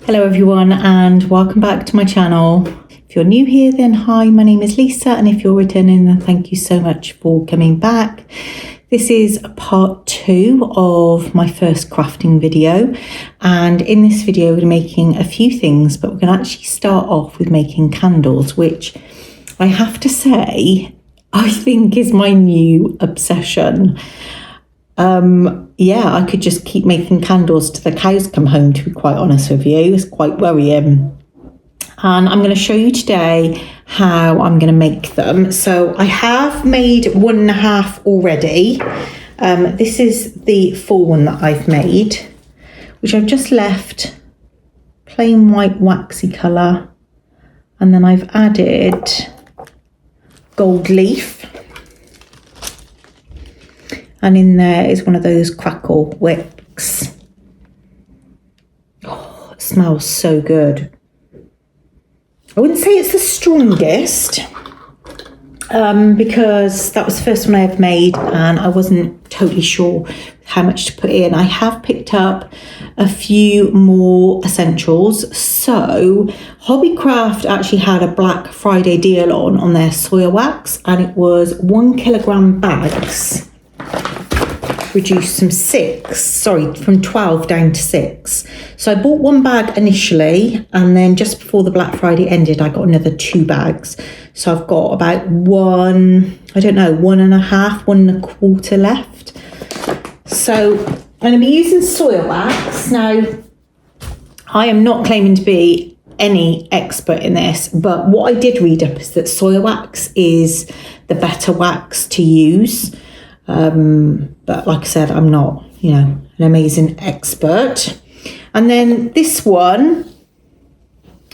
Hello everyone and welcome back to my channel. If you're new here then hi, my name is Lisa, and if you're returning then thank you so much for coming back. This is part 2 of my first crafting video, and in this video we're making a few things, but we're going to actually start off with making candles, which I have to say I think is my new obsession. Yeah, I could just keep making candles till the cows come home, to be quite honest with you. It's quite worrying. And I'm going to show you today how I'm going to make them. So I have made 1.5 already. This is the full one that I've made, which I've just left plain white waxy colour. And then I've added gold leaf. And in there is one of those crackle wicks. Oh, it smells so good. I wouldn't say it's the strongest because that was the first one I have made and I wasn't totally sure how much to put in. I have picked up a few more essentials. So Hobbycraft actually had a Black Friday deal on their soya wax, and it was 1 kilogram bags. Reduced from 12 down to 6. So I bought 1 bag initially, and then just before the Black Friday ended I got another 2 bags. So I've got about 1.5 left. So I'm going to be using soya wax. Now I am not claiming to be any expert in this, but what I did read up is that soya wax is the better wax to use. But like I said, I'm not, an amazing expert. And then this one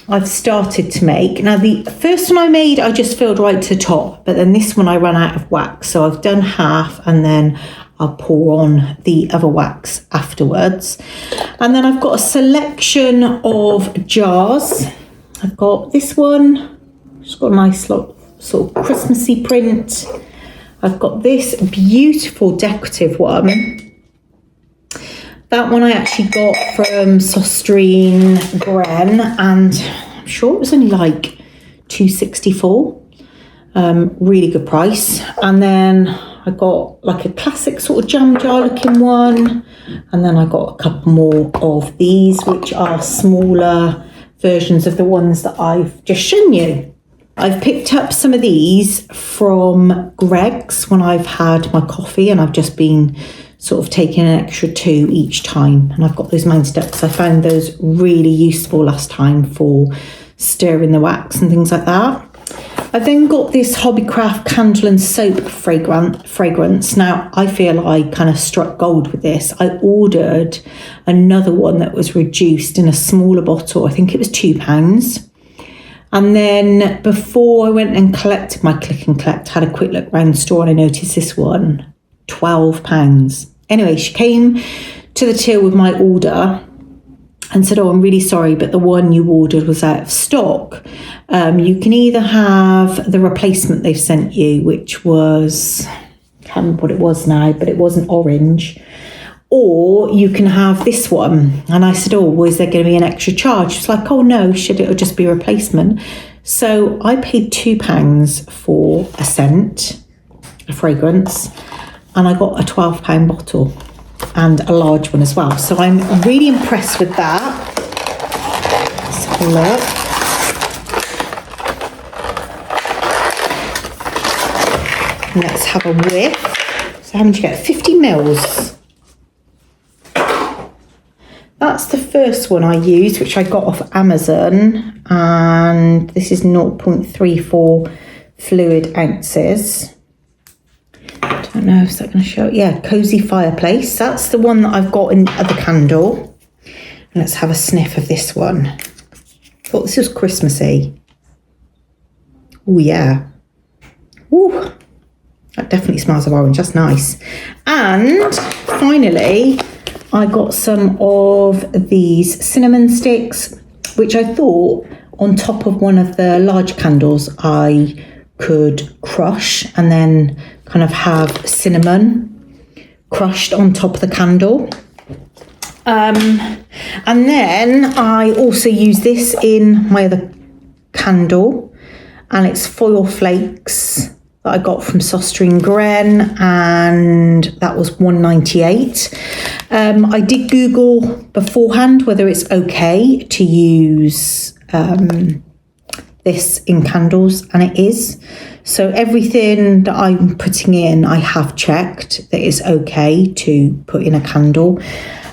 I've started to make. Now the first one I made, I just filled right to the top, but then this one I ran out of wax. So I've done half and then I'll pour on the other wax afterwards. And then I've got a selection of jars. I've got this one, it's got a nice sort of Christmassy print. I've got this beautiful decorative one. That one I actually got from Sostrine Gren, and I'm sure it was only like £2.64. Really good price. And then I got like a classic sort of jam jar looking one. And then I got a couple more of these, which are smaller versions of the ones that I've just shown you. I've picked up some of these from Greg's when I've had my coffee, and I've just been sort of taking an extra 2 each time, and I've got those mounted up because I found those really useful last time for stirring the wax and things like that. I then got this Hobbycraft candle and soap fragrance. Now I feel I kind of struck gold with this. I ordered another one that was reduced in a smaller bottle. I think it was £2. And then before I went and collected my click and collect, had a quick look around the store and I noticed this one, £12. Anyway, she came to the till with my order and said, oh, I'm really sorry, but the one you ordered was out of stock. You can either have the replacement they've sent you, which was, I can't remember what it was now, but it wasn't orange, or you can have this one. And I said, oh, well, is there going to be an extra charge? She's like, oh no, it'll just be a replacement. So I paid £2 for a scent, a fragrance, and I got a £12 bottle and a large one as well. So I'm really impressed with that. Let's have a look. Let's have a whiff. So how much you get? 50 mils. That's the first one I used, which I got off Amazon, and this is 0.34 fluid ounces. I don't know if that's going to show it. Yeah, Cozy Fireplace. That's the one that I've got in the other candle. Let's have a sniff of this one. Thought this was Christmassy. Oh yeah. Ooh, that definitely smells of orange. That's nice. And finally, I got some of these cinnamon sticks, which I thought on top of one of the large candles I could crush and then kind of have cinnamon crushed on top of the candle. And then I also use this in my other candle, and it's foil flakes that I got from Sostrine Gren, and that was $1.98. I did Google beforehand whether it's okay to use this in candles, and it is. So everything that I'm putting in, I have checked that it's okay to put in a candle.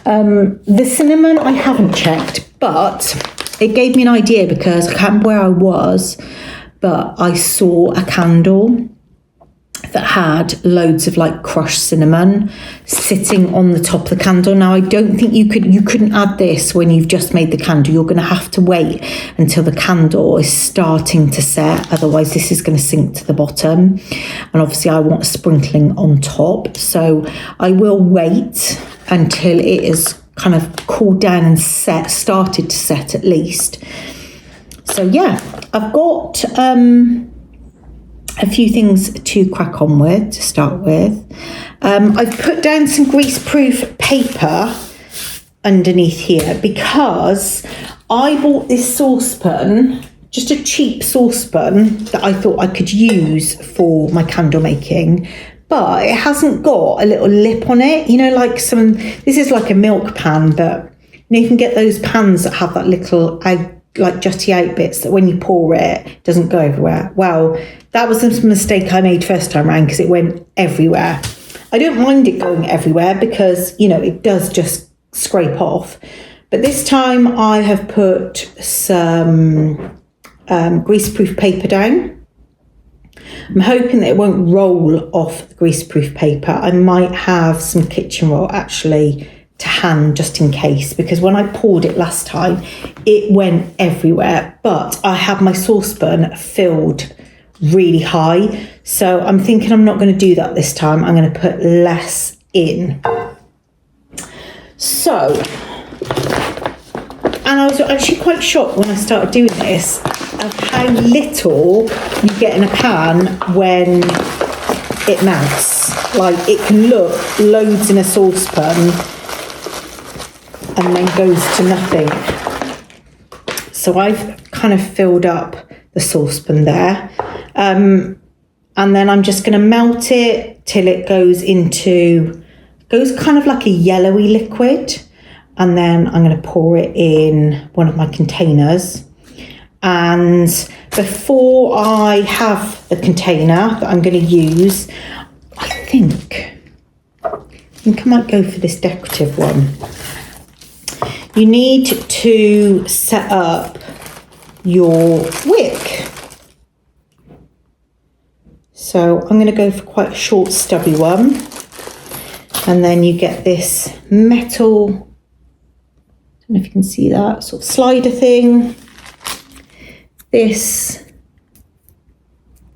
The cinnamon I haven't checked, but it gave me an idea because I can't remember where I was, but I saw a candle that had loads of like crushed cinnamon sitting on the top of the candle. Now I don't think you couldn't add this when you've just made the candle. You're going to have to wait until the candle is starting to set, otherwise this is going to sink to the bottom, and obviously I want a sprinkling on top, so I will wait until it is kind of cooled down and started to set at least. So yeah, I've got a few things to crack on with to start with. I've put down some greaseproof paper underneath here because I bought this saucepan, just a cheap saucepan that I thought I could use for my candle making, but it hasn't got a little lip on it. You know, like this is like a milk pan, but you can get those pans that have that little like jutty out bits that when you pour it doesn't go everywhere. Well, that was the mistake I made first time around because it went everywhere. I don't mind it going everywhere because, you know, it does just scrape off. But this time I have put some greaseproof paper down. I'm hoping that it won't roll off the greaseproof paper. I might have some kitchen roll actually to hand just in case, because when I poured it last time it went everywhere, but I had my saucepan filled really high, so I'm thinking I'm not going to do that this time. I'm going to put less in. So, and I was actually quite shocked when I started doing this of how little you get in a pan when it melts. Like, it can look loads in a saucepan and then goes to nothing. So I've kind of filled up the saucepan there. And then I'm just going to melt it till it goes kind of like a yellowy liquid. And then I'm going to pour it in one of my containers. And before I have the container that I'm going to use, I think I might go for this decorative one. You need to set up your wick. So I'm going to go for quite a short stubby one. And then you get this metal, I don't know if you can see that, sort of slider thing. This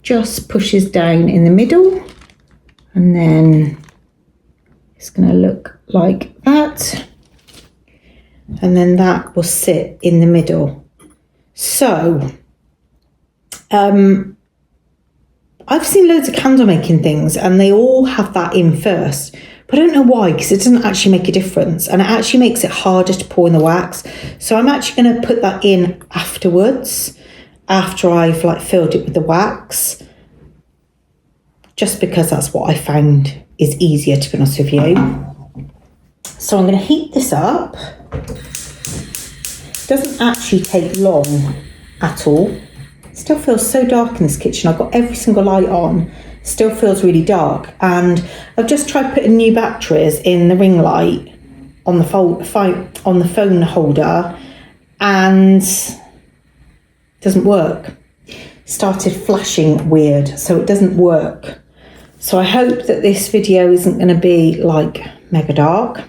just pushes down in the middle, and then it's going to look like that. And then that will sit in the middle. So, I've seen loads of candle making things and they all have that in first, but I don't know why, because it doesn't actually make a difference and it actually makes it harder to pour in the wax. So I'm actually going to put that in afterwards, after I've like filled it with the wax, just because that's what I found is easier, to be honest with you. So I'm going to heat this up. It doesn't actually take long at all. It still feels so dark in this kitchen. I've got every single light on. It still feels really dark. And I've just tried putting new batteries in the ring light on the phone holder, and doesn't work. Started flashing weird, so it doesn't work. So I hope that this video isn't going to be like mega dark.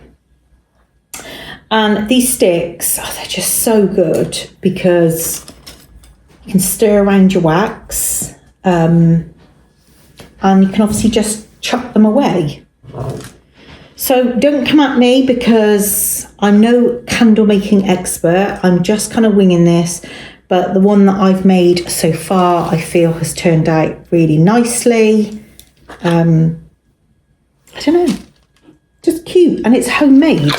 And these sticks, they're just so good because you can stir around your wax, and you can obviously just chuck them away. So don't come at me because I'm no candle making expert. I'm just kind of winging this. But the one that I've made so far, I feel has turned out really nicely. I don't know, just cute, and it's homemade.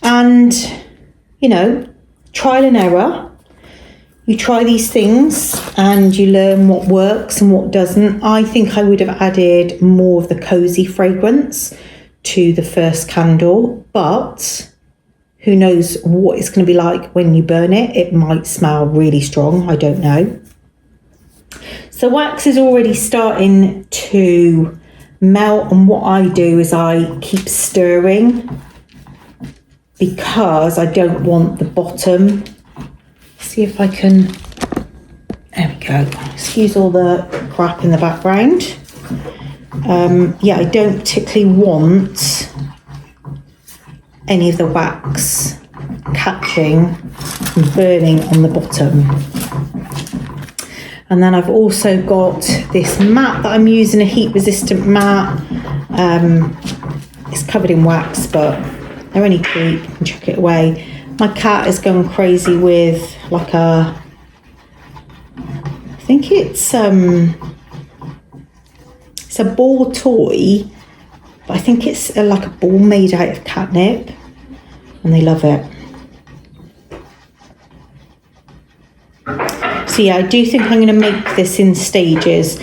And, you know, trial and error. You try these things and you learn what works and what doesn't. I think I would have added more of the cozy fragrance to the first candle, but who knows what it's going to be like when you burn it. It might smell really strong, I don't know. So wax is already starting to melt, and what I do is I keep stirring because I don't want the bottom. See if I can, there we go. Excuse all the crap in the background. Yeah, I don't particularly want any of the wax catching and burning on the bottom. And then I've also got this mat that I'm using, a heat resistant mat. It's covered in wax, but they're only cheap, you can chuck it away. My cat is going crazy with like I think it's a ball toy, but I think it's like a ball made out of catnip, and they love it. So yeah, I do think I'm going to make this in stages.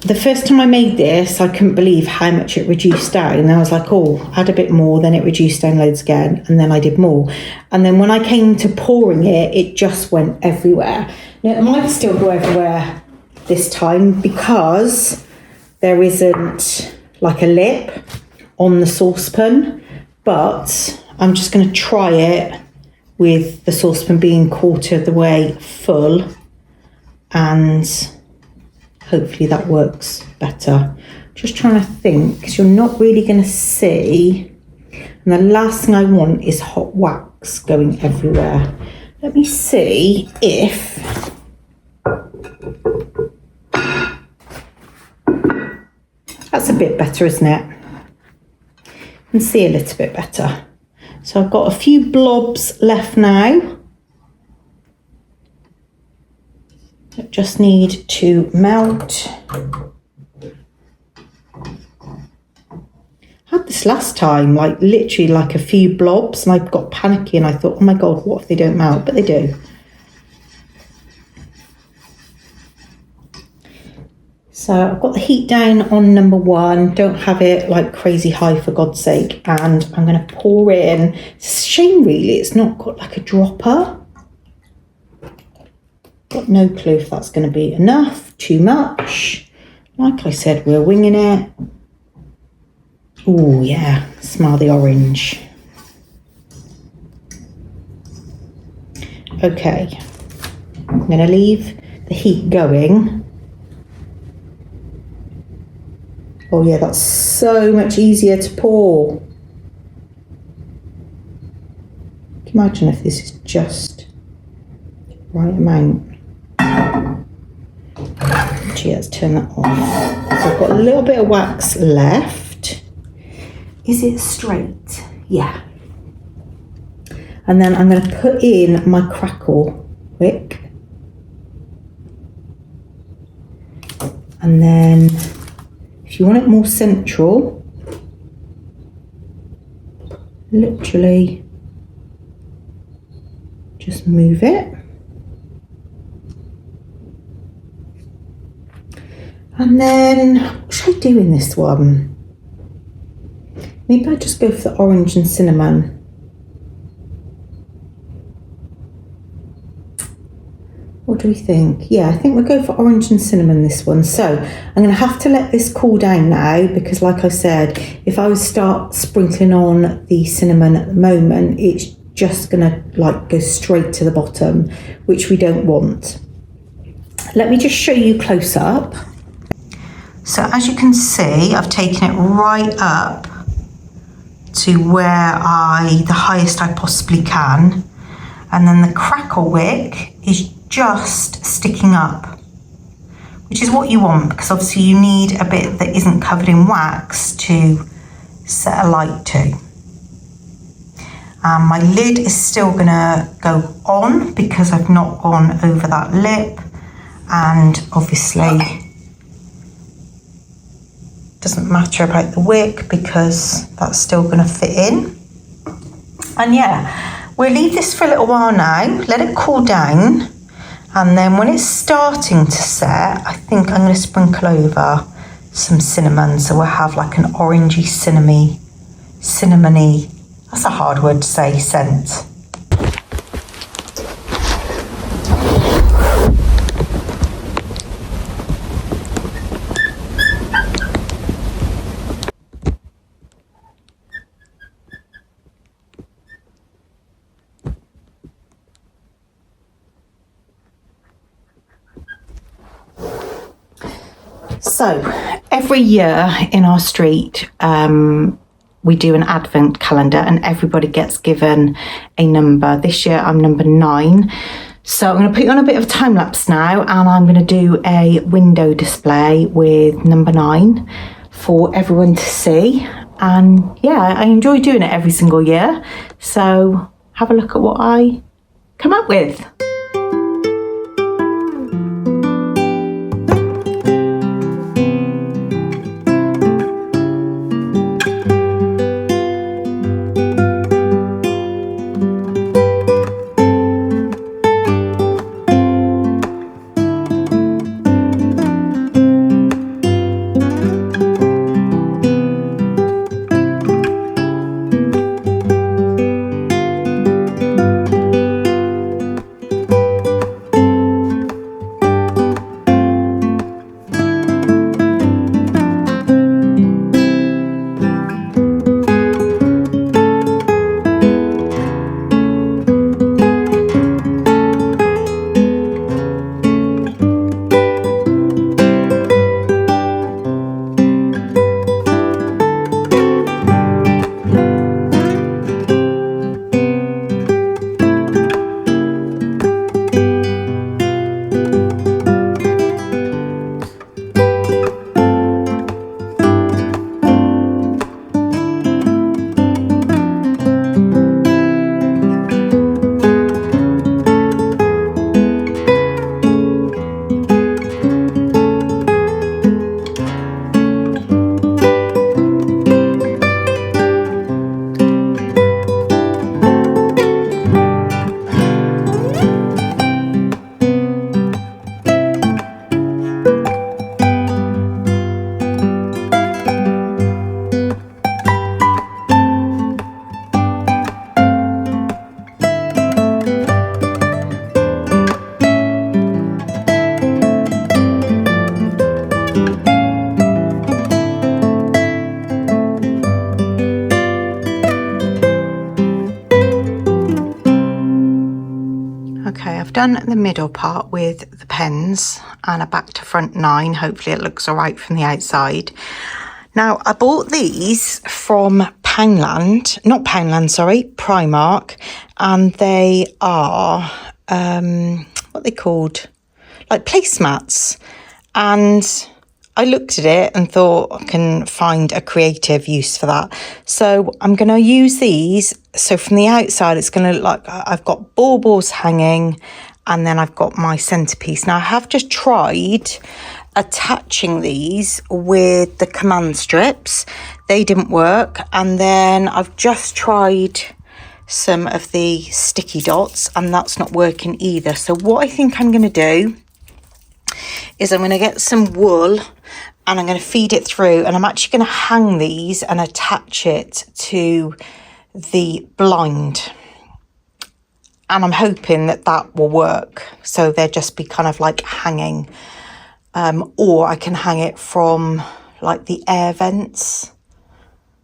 The first time I made this, I couldn't believe how much it reduced down. And I was like, oh, add a bit more. Then it reduced down loads again. And then I did more. And then when I came to pouring it, it just went everywhere. Now, it might still go everywhere this time because there isn't like a lip on the saucepan. But I'm just going to try it with the saucepan being quarter of the way full, and hopefully that works better. Just trying to think, because you're not really going to see, and the last thing I want is hot wax going everywhere. Let me see if that's a bit better, isn't it? You can see a little bit better. So I've got a few blobs left now. I just need to melt. I had this last time, like literally like a few blobs, and I got panicky and I thought, oh my God, what if they don't melt? But they do. So I've got the heat down on number 1. Don't have it like crazy high for God's sake. And I'm going to pour in. It's a shame really it's not got like a dropper. Got no clue if that's going to be enough, too much. Like I said, we're winging it. Oh yeah, smell the orange. Okay, I'm going to leave the heat going. Oh yeah, that's so much easier to pour. Can you imagine if this is just the right amount? Actually, let's turn that off. So I've got a little bit of wax left. Is it straight? Yeah. And then I'm going to put in my crackle wick. And then if you want it more central, literally just move it. And then, what should I do in this one? Maybe I just go for the orange and cinnamon. What do we think? Yeah, I think we'll go for orange and cinnamon this one. So I'm going to have to let this cool down now because like I said, if I would start sprinkling on the cinnamon at the moment, it's just going to like go straight to the bottom, which we don't want. Let me just show you close up. So as you can see, I've taken it right up to the highest I possibly can. And then the crackle wick is just sticking up, which is what you want because obviously you need a bit that isn't covered in wax to set a light to. My lid is still gonna go on because I've not gone over that lip, and obviously doesn't matter about the wick because that's still gonna fit in. And yeah, we'll leave this for a little while now, let it cool down. And then when it's starting to set, I think I'm going to sprinkle over some cinnamon. So we'll have like an orangey, cinnamony, that's a hard word to say, scent. So every year in our street, we do an advent calendar and everybody gets given a number. This year I'm number 9. So I'm going to put you on a bit of a time lapse now and I'm going to do a window display with number 9 for everyone to see. And yeah, I enjoy doing it every single year. So have a look at what I come up with. Okay, I've done the middle part with the pens and a back to front 9. Hopefully it looks all right from the outside. Now, I bought these from Primark, and they are, what they called? Like placemats. And I looked at it and thought I can find a creative use for that. So I'm going to use these. So from the outside, it's going to look like I've got baubles hanging and then I've got my centerpiece. Now I have just tried attaching these with the command strips. They didn't work. And then I've just tried some of the sticky dots and that's not working either. So what I think I'm going to do is I'm going to get some wool and I'm going to feed it through, and I'm actually going to hang these and attach it to the blind. And I'm hoping that that will work. So they'll just be kind of like hanging. Or I can hang it from like the air vents.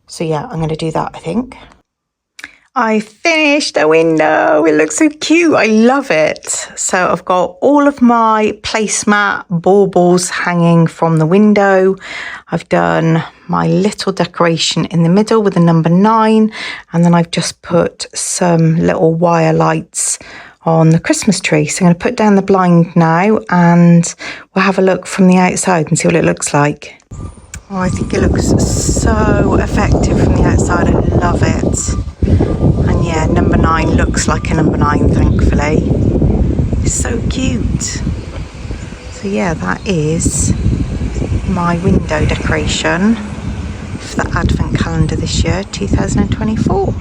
So yeah, I'm going to do that, I think. I finished a window. It looks so cute. I love it. So I've got all of my placemat baubles hanging from the window. I've done my little decoration in the middle with the number 9. And then I've just put some little wire lights on the Christmas tree. So I'm going to put down the blind now and we'll have a look from the outside and see what it looks like. Oh, I think it looks so effective from the outside. I love it. And yeah, number 9 looks like a number 9, thankfully. It's so cute. So yeah, that is my window decoration for the Advent calendar this year, 2024.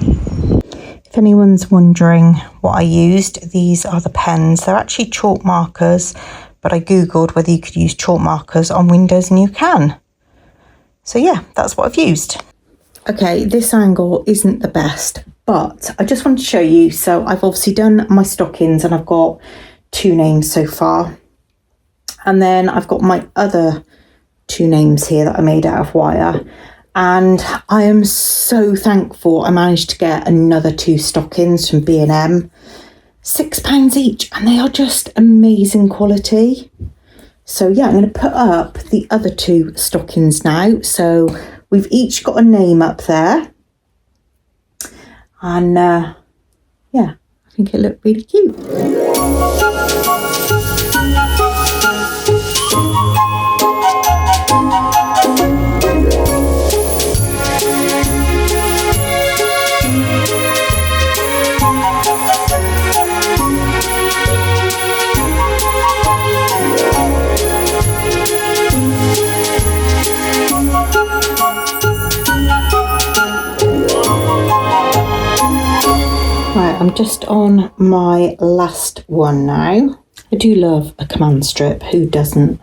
If anyone's wondering what I used, these are the pens. They're actually chalk markers, but I googled whether you could use chalk markers on windows and you can. So yeah, that's what I've used. Okay, this angle isn't the best, but I just wanted to show you. So I've obviously done my stockings and I've got 2 names so far. And then I've got my other 2 names here that I made out of wire. And I am so thankful I managed to get another 2 stockings from B&M. £6 each, and they are just amazing quality. So yeah, I'm going to put up the other 2 stockings now. So we've each got a name up there. And yeah, I think it looked really cute. I'm just on my last one now. I do love a command strip, who doesn't?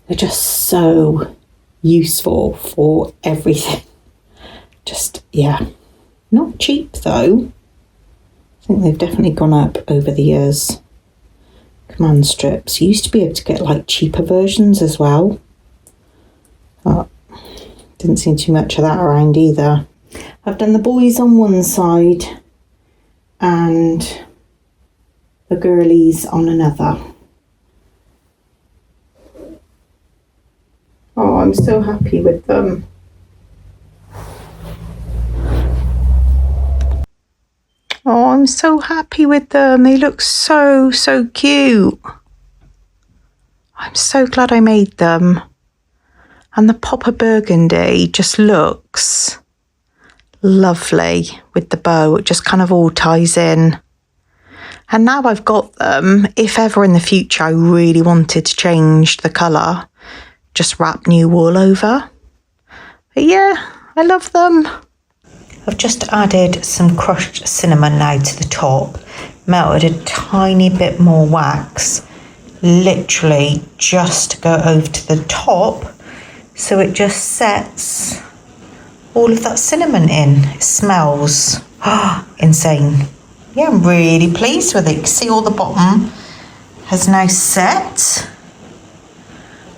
They're just so useful for everything. Just, yeah, not cheap though. I think they've definitely gone up over the years. Command strips. You used to be able to get like cheaper versions as well. But didn't see too much of that around either. I've done the boys on one side and the girlies on another. Oh, I'm so happy with them. Oh, I'm so happy with them. They look so, so cute. I'm so glad I made them. And the popper burgundy just looks lovely with the bow. It just kind of all ties in. And now I've got them, if ever in the future I really wanted to change the colour, just wrap new wool over. But yeah, I love them. I've just added some crushed cinnamon now to the top, melted a tiny bit more wax, literally just to go over to the top, so it just sets all of that cinnamon in. It smells insane. Yeah, I'm really pleased with it. You can see all the bottom has now set.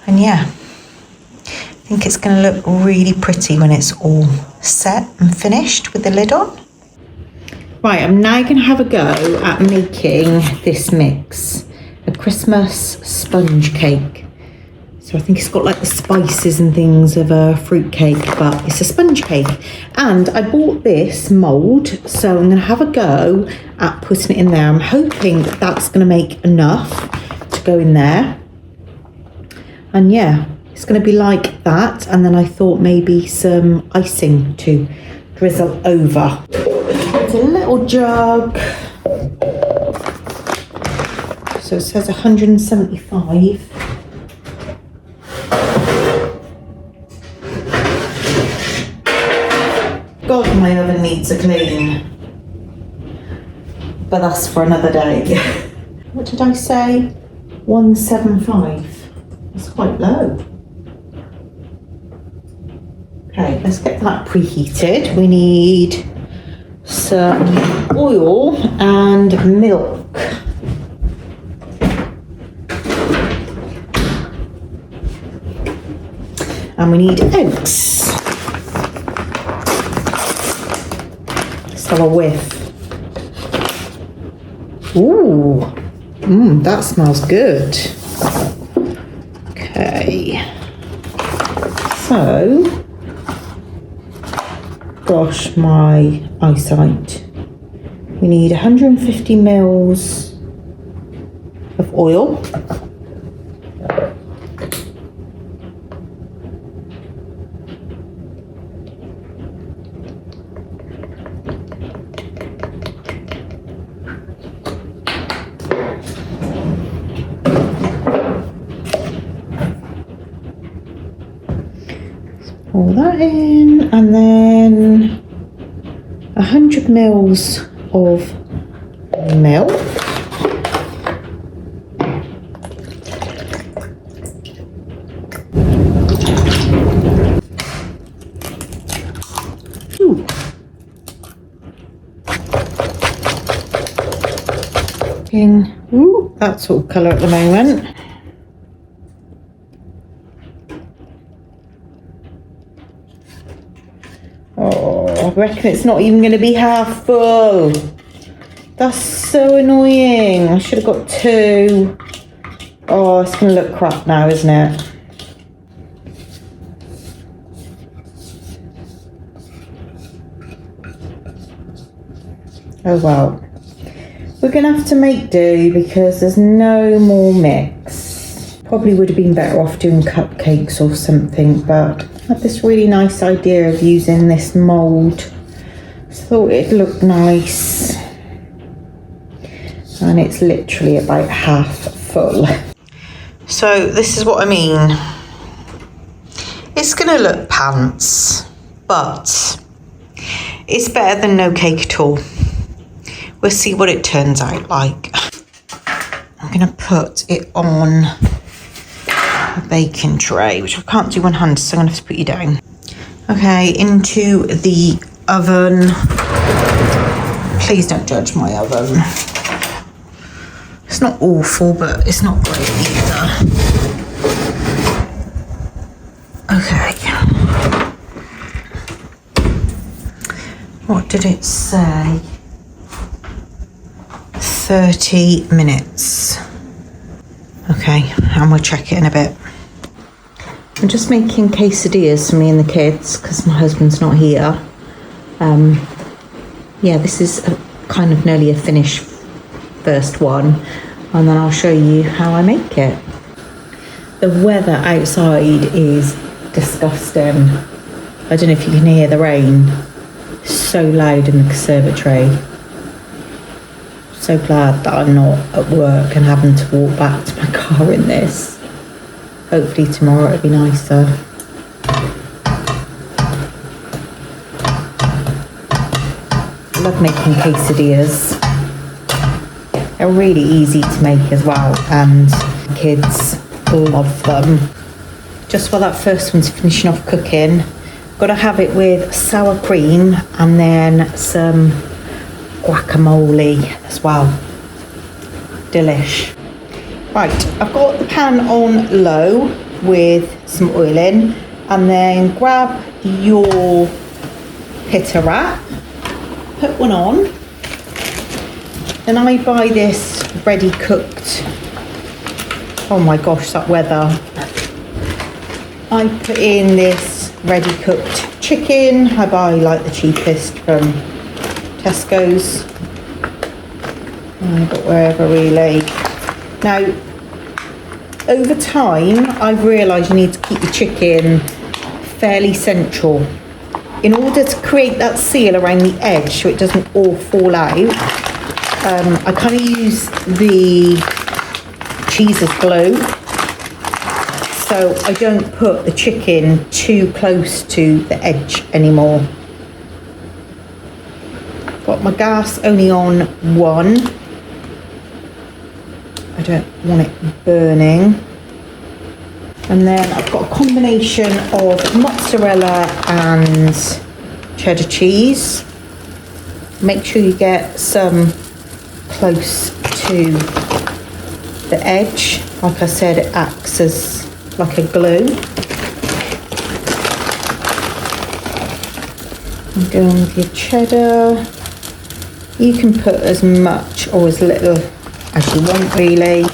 And yeah, I think it's going to look really pretty when it's all set and finished with the lid on. Right, I'm now going to have a go at making this mix, a Christmas sponge cake. So I think it's got like the spices and things of a fruit cake, but it's a sponge cake. And I bought this mould, so I'm going to have a go at putting it in there. I'm hoping that that's going to make enough to go in there. And yeah, it's going to be like that. And then I thought maybe some icing to drizzle over. It's a little jug. So it says 175. God, my oven needs a clean. But that's for another day. What did I say? 175. That's quite low. Okay, let's get that preheated. We need some oil and milk. And we need eggs. Let's have a whiff. Ooh, that smells good. Okay. So, gosh, my eyesight. We need 150 mils of oil. Pour that in, and then 100 mils of milk. Ooh, that sort of colour at the moment. Oh, I reckon it's not even going to be half full. That's so annoying. I should have got 2. Oh, it's going to look crap now, isn't it? Oh well. We're going to have to make do because there's no more mix. Probably would have been better off doing cupcakes or something, but I had this really nice idea of using this mould. So I thought it'd look nice. And it's literally about half full. So this is what I mean. It's going to look pants, but it's better than no cake at all. We'll see what it turns out like. I'm going to put it on a baking tray, which I can't do one hand, so I'm going to have to put you down. Okay, into the oven. Please don't judge my oven. It's not awful, but it's not great either. Okay. What did it say? 30 minutes. Okay, and we'll check it in a bit. I'm just making quesadillas for me and the kids because my husband's not here. Yeah, this is kind of nearly a finished first one, and then I'll show you how I make it. The weather outside is disgusting. I don't know if you can hear the rain. It's so loud in the conservatory. So glad that I'm not at work and having to walk back to my car in this. Hopefully tomorrow it'll be nicer. I love making quesadillas. They're really easy to make as well, and kids love them. Just while that first one's finishing off cooking, got to have it with sour cream and then some guacamole as well. Delish. Right, I've got the pan on low with some oil in, and then grab your pita wrap, put one on. Then I buy this ready cooked. Oh my gosh, that weather. I put in this ready cooked chicken. I buy like the cheapest from Tesco's, but wherever really. Now, over time, I've realised you need to keep the chicken fairly central in order to create that seal around the edge so it doesn't all fall out. I kind of use the cheese as glue, so I don't put the chicken too close to the edge anymore. Got my gas only on 1. I don't want it burning. And then I've got a combination of mozzarella and cheddar cheese. Make sure you get some close to the edge. Like I said, it acts as like a glue. And go on with your cheddar. You can put as much or as little as you want, really.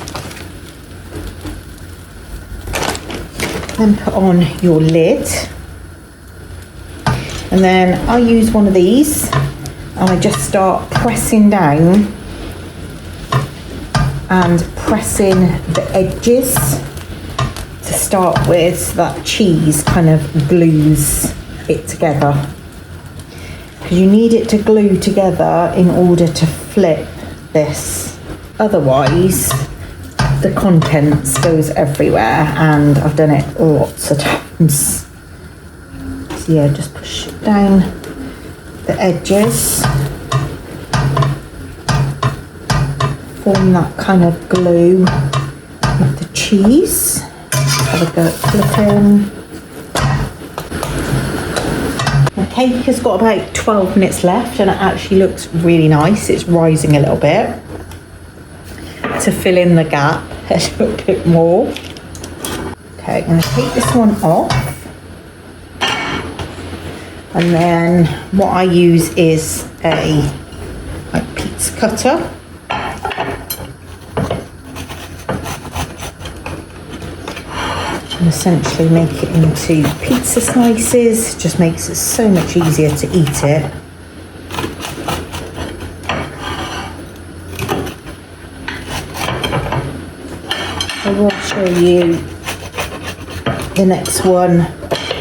Then put on your lid. And then I use one of these and I just start pressing down and pressing the edges to start with, so that cheese kind of glues it together. Because you need it to glue together in order to flip this. Otherwise, the contents goes everywhere, and I've done it lots of times. So yeah, just push it down the edges. Form that kind of glue with the cheese. Have a go at flipping. The cake has got about 12 minutes left and it actually looks really nice. It's rising a little bit to fill in the gap a little bit more. Okay, I'm going to take this one off. And then what I use is a pizza cutter. And essentially make it into pizza slices. Just makes it so much easier to eat it. I will show you the next one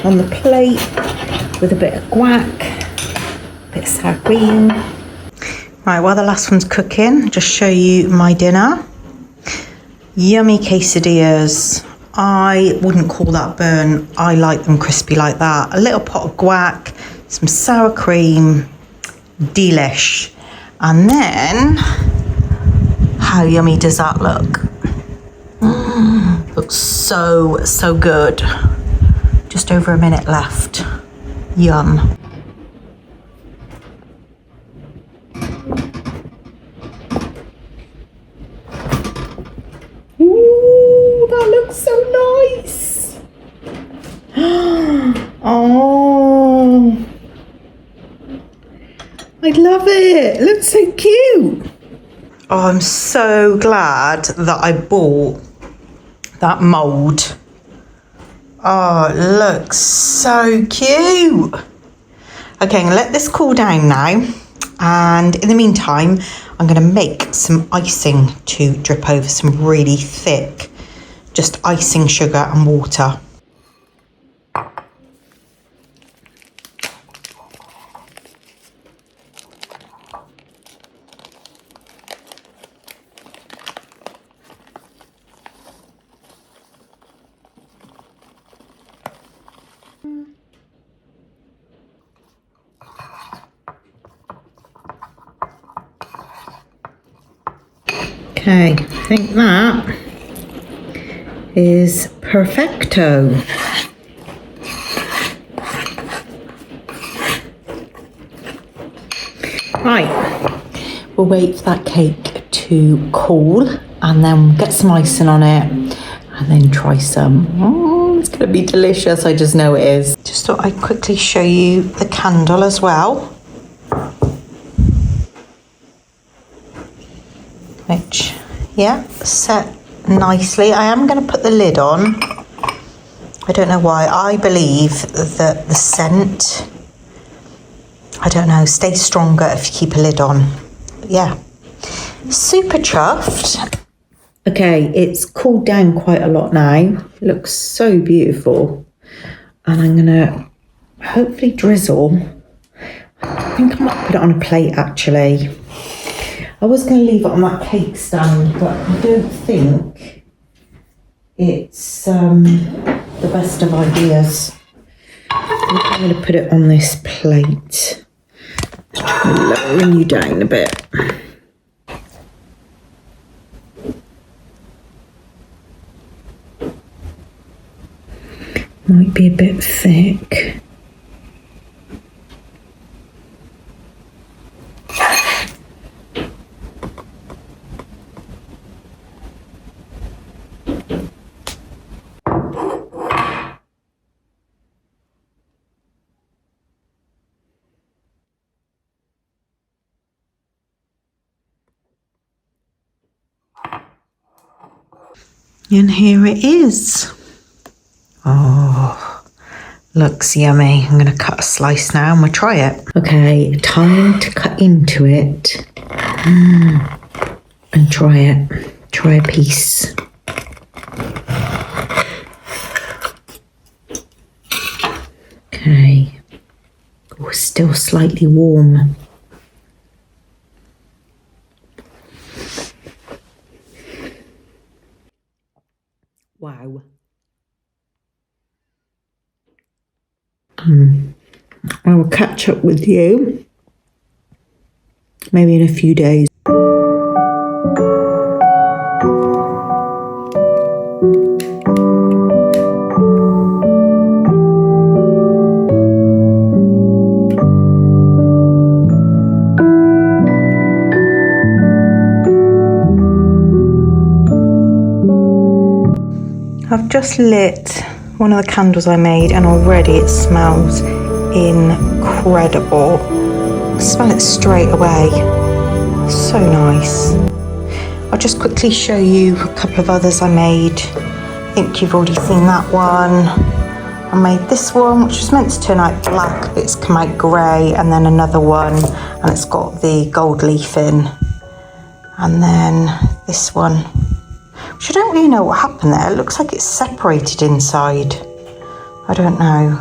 on the plate with a bit of guac, a bit of sour cream. Right, while the last one's cooking, just show you my dinner. Yummy quesadillas. I wouldn't call that burnt. I like them crispy like that. A little pot of guac, some sour cream, delish. And then, how yummy does that look? Looks so, so good. Just over a minute left. Yum. Ooh, that looks so nice. Oh, I love it. It looks so cute. Oh, I'm so glad that I bought that mould. Oh, it looks so cute. Okay, I'm gonna let this cool down now. And in the meantime, I'm gonna make some icing to drip over, some really thick, just icing sugar and water. Okay, I think that is perfecto. Right, we'll wait for that cake to cool and then get some icing on it and then try some. Oh, it's gonna be delicious, I just know it is. Just thought I'd quickly show you the candle as well. Which, yeah, set nicely. I am going to put the lid on. I don't know why. I believe that the scent, I don't know, stays stronger if you keep a lid on. But yeah, super chuffed. Okay, it's cooled down quite a lot now. It looks so beautiful. And I'm going to hopefully drizzle. I think I might put it on a plate actually. I was going to leave it on that cake stand, but I don't think it's the best of ideas. I think I'm going to put it on this plate. Lowering you down a bit. Might be a bit thick. And here it is. Oh, looks yummy. I'm going to cut a slice now and we'll try it. Okay, time to cut into it and try it. Try a piece. Okay. Oh, still slightly warm. Wow. I will catch up with you maybe in a few days. I've just lit one of the candles I made and already it smells incredible. I smell it straight away. So nice. I'll just quickly show you a couple of others I made. I think you've already seen that one. I made this one, which was meant to turn out black, but it's come out grey, and then another one, and it's got the gold leaf in. And then this one, which I don't really know what happened there. It looks like it's separated inside. I don't know.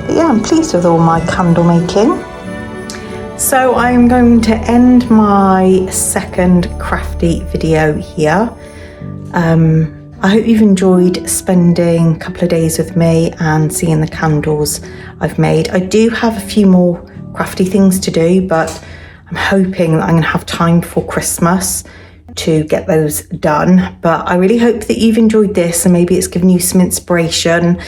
But yeah, I'm pleased with all my candle making. So I'm going to end my second crafty video here. I hope you've enjoyed spending a couple of days with me and seeing the candles I've made. I do have a few more crafty things to do, but I'm hoping that I'm going to have time before Christmas to get those done. But I really hope that you've enjoyed this and maybe it's given you some inspiration,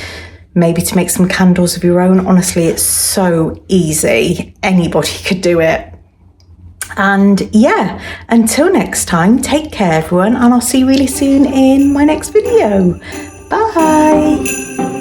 maybe to make some candles of your own. Honestly, it's so easy. Anybody could do it. And yeah, until next time, take care everyone, and I'll see you really soon in my next video. Bye.